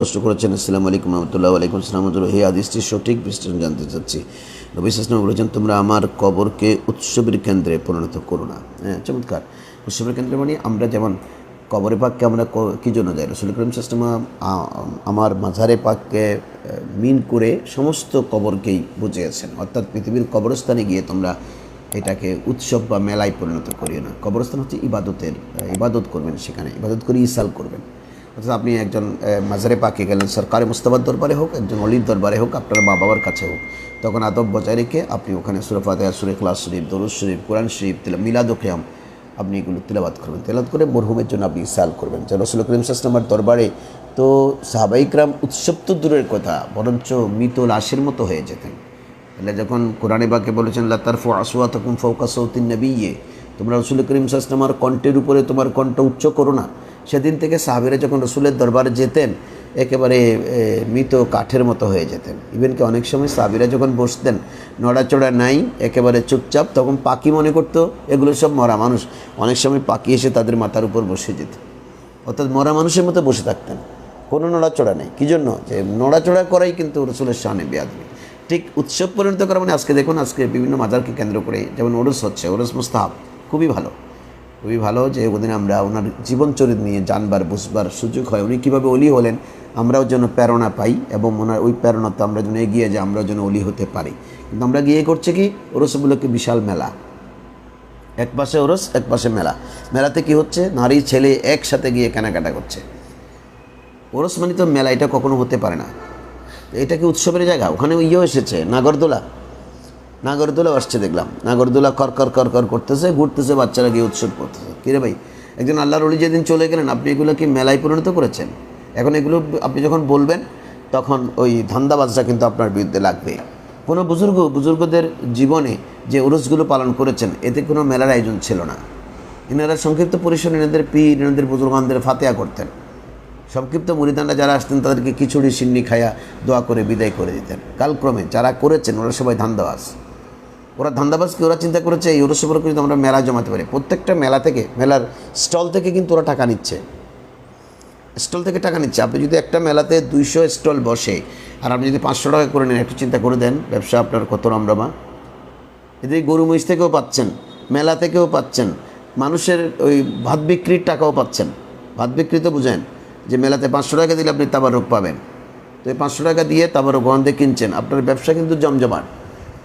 প্রশ্ন করেছেন, আসসালামু আলাইকুম রহমতুল্লাহ। ওয়ালাইকুম আসসালাম। এই হাদিসটির সঠিক বিশ্লেষণ জানতে চাচ্ছি। নবী সাল্লাল্লাহু আলাইহি ওয়াসাল্লাম বলেছেন, তোমরা আমার কবরকে উৎসবের কেন্দ্রে পরিণত করো না। হ্যাঁ, চমৎকার। উৎসবের কেন্দ্রে মানে আমরা যেমন কবরে পাককে আমরা কী জন্য যাই? রাসূল করিম সাল্লাল্লাহু আলাইহি ওয়াসাল্লাম আমার মাজারে পাককে মিন করে সমস্ত কবরকেই বুঝিয়েছেন। অর্থাৎ পৃথিবীর কবরস্থানে গিয়ে তোমরা এটাকে উৎসব বা মেলায় পরিণত করিও না। কবরস্থান হচ্ছে ইবাদত করবেন, সেখানে ইবাদত করে ইসাল করবেন। অর্থাৎ আপনি একজন মাজারে পাকে গেলেন, সরকারি মুস্তাবার দরবারে হোক, একজন অলির দরবারে হোক, আপনার মা বাবার কাছে হোক, তখন আদব বজায় রেখে আপনি ওখানে সূরা ফাতিহা, সূরা ইখলাস শরীফ, দরুদ শরীফ, কোরআন শরীফ, মিলাদ ও কিয়াম, আপনি এগুলো তিলাওয়াত করবেন। তিলাওয়াত করে মরহুমের জন্য আপনি ইসাল করবেন। যে রাসূল করিম সাল্লাল্লাহু আলাইহি ওয়াসাল্লামের দরবারে তো সাহাবায়ে কিরাম উৎসব তো দূরের কথা, বরঞ্চ মৃত লাশের মতো হয়ে যেতেন। তাহলে যখন কোরআনে পাকে বলেছেন, লা তারফু আসওয়াতাকুম ফাওকা সাওতিন নবিয়্যি, তোমরা রাসূল করিম সাল্লাল্লাহু আলাইহি ওয়াসাল্লামের কণ্ঠের উপরে তোমার কণ্ঠ উচ্চ করো না। সেদিন থেকে সাহাবীরা যখন রসুলের দরবারে যেতেন একেবারে মৃত কাঠের মতো হয়ে যেতেন। ইভেন কি অনেক সময় সাহাবীরা যখন বসতেন, নড়াচড়া নাই, একেবারে চুপচাপ, তখন পাখি মনে করতো এগুলো সব মরা মানুষ। অনেক সময় পাখি এসে তাদের মাথার উপর বসে যেত, অর্থাৎ মরা মানুষের মতো বসে থাকতেন, কোনো নড়াচড়া নেই। কী জন্য? যে নড়াচড়া করাই কিন্তু রসুলের শানে বেয়াদবি। ঠিক উৎসব পরিণত করা মানে আজকে দেখুন, আজকে বিভিন্ন মাজারকে কেন্দ্র করে যেমন ওরস হচ্ছে, ওরস মুস্তাহাব, খুবই ভালো যে ওদিন আমরা ওনার জীবনচরিত নিয়ে জানবার বুঝবার সুযোগ হয়। উনি কীভাবে অলি হলেন আমরাও যেন প্রেরণা পাই, এবং ওনার ওই প্রেরণাতে আমরা যেন এগিয়ে যাই, আমরা যেন অলি হতে পারি। কিন্তু আমরা গিয়ে করছে কি, ওরসগুলোকে বিশাল মেলা, এক পাশে ওরস, এক পাশে মেলা। মেলাতে কি হচ্ছে, নারী ছেলে একসাথে গিয়ে কেনাকাটা করছে। ওরস মানে তো মেলা, এটা কখনো হতে পারে না। এটা কি উৎসবের জায়গা? ওখানে এসেছে নাগরদোলা আসছে, দেখলাম নাগরদোলা কর কর কর কর করতেছে, ঘুরতেছে, বাচ্চারা গিয়ে উৎসব করতেছে। কিরে ভাই, একজন আল্লাহর ওলি যেদিন চলে গেলেন, আপনি এগুলো কি মেলায় পরিণত করেছেন? এখন এগুলো আপনি যখন বলবেন, তখন ওই ধান্দাবাজরা কিন্তু আপনার বিরুদ্ধে লাগবে। কোনো বুজুর্গদের জীবনে যে উরুসগুলো পালন করেছেন, এতে কোনো মেলার আয়োজন ছিল না। এনারা সংক্ষিপ্ত পরিসরে এনাদের পীর, এনাদের বুজুর্গানদের ফাতেহা করতেন। সংক্ষিপ্ত মুরিদানরা যারা আসতেন তাদেরকে খিচুড়ি সিন্নি খায়া দোয়া করে বিদায় করে দিতেন। কালক্রমে যারা করেছেন ওরা সবাই ধান্দাবাজ। ওরা চিন্তা করেছে এই ওরসের কিন্তু আমরা মেলা জমাতে পারি। প্রত্যেকটা মেলা থেকে, মেলার স্টল থেকে কিন্তু ওরা টাকা নিচ্ছে, আপনি যদি একটা মেলাতে 200 স্টল বসে আর আপনি যদি 500 টাকা করে নেন, একটু চিন্তা করে দেন ব্যবসা আপনার কত রমরমা। এতে গরু মহিষ থেকেও পাচ্ছেন, মেলা থেকেও পাচ্ছেন, মানুষের ওই ভাত বিক্রির টাকাও পাচ্ছেন। ভাত বিক্রি তো বুঝেন যে মেলাতে 500 টাকা দিলে আপনি তাবারক পাবেন। তো এই 500 টাকা দিয়ে তাবারক গন্ধে কিনছেন, আপনার ব্যবসা কিন্তু জমজমাট।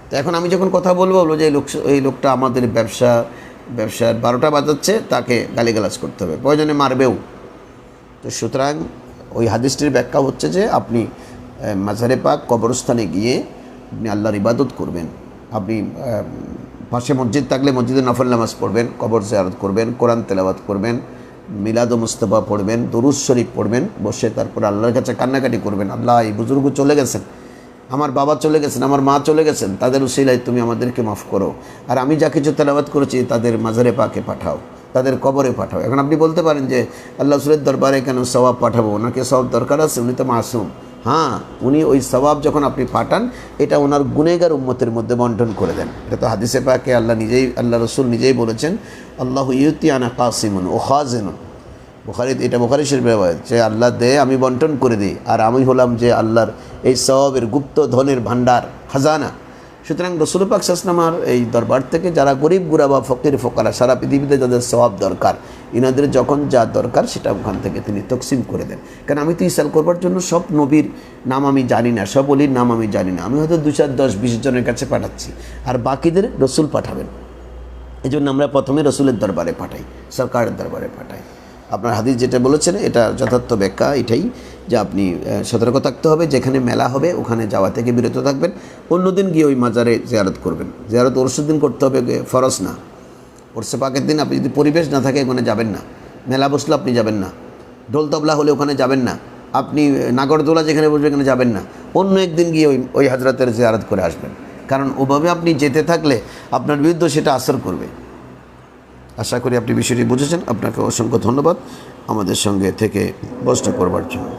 তো এখন আমি যখন কথা বলবো যে এই লোকটা আমাদের ব্যবসার 12টা বাজাচ্ছে, তাকে গালিগালাজ করতে হবে, প্রয়োজনে মারবেও। তো সুতরাং ওই হাদিসটির ব্যাখ্যা হচ্ছে যে আপনি মাজারে পাক কবরস্থানে গিয়ে আপনি আল্লাহর ইবাদত করবেন। আপনি পাশে মসজিদ থাকলে মসজিদে নফল নামাজ পড়বেন, কবর জিয়ারত করবেন, কোরআন তেলাওয়াত করবেন, মিলাদ ও মুস্তাফা পড়বেন, দরুদ শরীফ পড়বেন, বসে তারপর আল্লাহর কাছে কান্নাকাটি করবেন, আল্লাহ এই বুজুর্গ চলে গেছেন, আমার বাবা চলে গেছেন, আমার মা চলে গেছেন, তাদের উসিলায় তুমি আমাদেরকে মাফ করো। আর আমি যা কিছু তেলাওয়াত করেছি তাদের মাজারে পাকে পাঠাও, তাদের কবরে পাঠাও। এখন আপনি বলতে পারেন যে আল্লাহ রাসূলের দরবারে কেন সওয়াব পাঠাবো? ওনাকে সওয়াব দরকার আছে, উনি তো মাসুম। হ্যাঁ, উনি ওই সওয়াব যখন আপনি পাঠান, এটা ওনার গুনেগার উম্মতের মধ্যে বন্টন করে দেন। এটা তো হাদিসে পাকে আল্লাহ রসুল নিজেই বলেছেন, আল্লাহু ইউতি আনা কাসিমুন ও খাজিনুন। বুখারী শরীফের রিওয়ায়াত যে আল্লাহ দেয়, আমি বন্টন করে দিই, আর আমি হলাম যে আল্লাহর এই সওয়াবের গুপ্ত ধনের ভাণ্ডার, খাজানা। সুতরাং রাসূল পাক সাল্লাল্লাহু আলাইহি ওয়াসাল্লামের এই দরবার থেকে যারা গরিব গুরাবা, ফকির ফোকারা, সারা পৃথিবীতে যাদের সওয়াব দরকার, ইনাদের যখন যা দরকার সেটা ওখান থেকে তিনি তকসিম করে দেন। কারণ আমি তো ইসাল করবার জন্য সব নবীর নাম আমি জানি না, সব অলির নাম আমি জানি না। আমি হয়তো 2, 4, 10, 20 জনের কাছে পাঠাচ্ছি, আর বাকিদের রসুল পাঠাবেন। এই জন্য আমরা প্রথমে রসুলের দরবারে পাঠাই, সরকারের দরবারে পাঠাই। আপনার হাদিস যেটা বলেছেন এটা যথার্থ ব্যাখ্যা এটাই যে আপনি সতর্ক থাকতে হবে, যেখানে মেলা হবে ওখানে যাওয়া থেকে বিরত থাকবেন। অন্যদিন গিয়ে ওই মাজারে জিয়ারত করবেন। জিয়ারত ওরসের দিন করতে হবে, ফরজ না। ওরসে পাকের দিন আপনি যদি পরিবেশ না থাকে ওখানে যাবেন না। মেলা বসলে আপনি যাবেন না, ঢোল তবলা হলে ওখানে যাবেন না, আপনি নাগরদোলা যেখানে বসবে এখানে যাবেন না। অন্য একদিন গিয়ে ওই হাজরাতের জিয়ারত করে আসবেন। কারণ ওভাবে আপনি যেতে থাকলে আপনার বিরুদ্ধে সেটা আসর করবে। আশা করি আপনি বিষয়টি বুঝেছেন। আপনাকে অসংখ্য ধন্যবাদ আমাদের সঙ্গে থেকে প্রশ্ন করবার জন্য।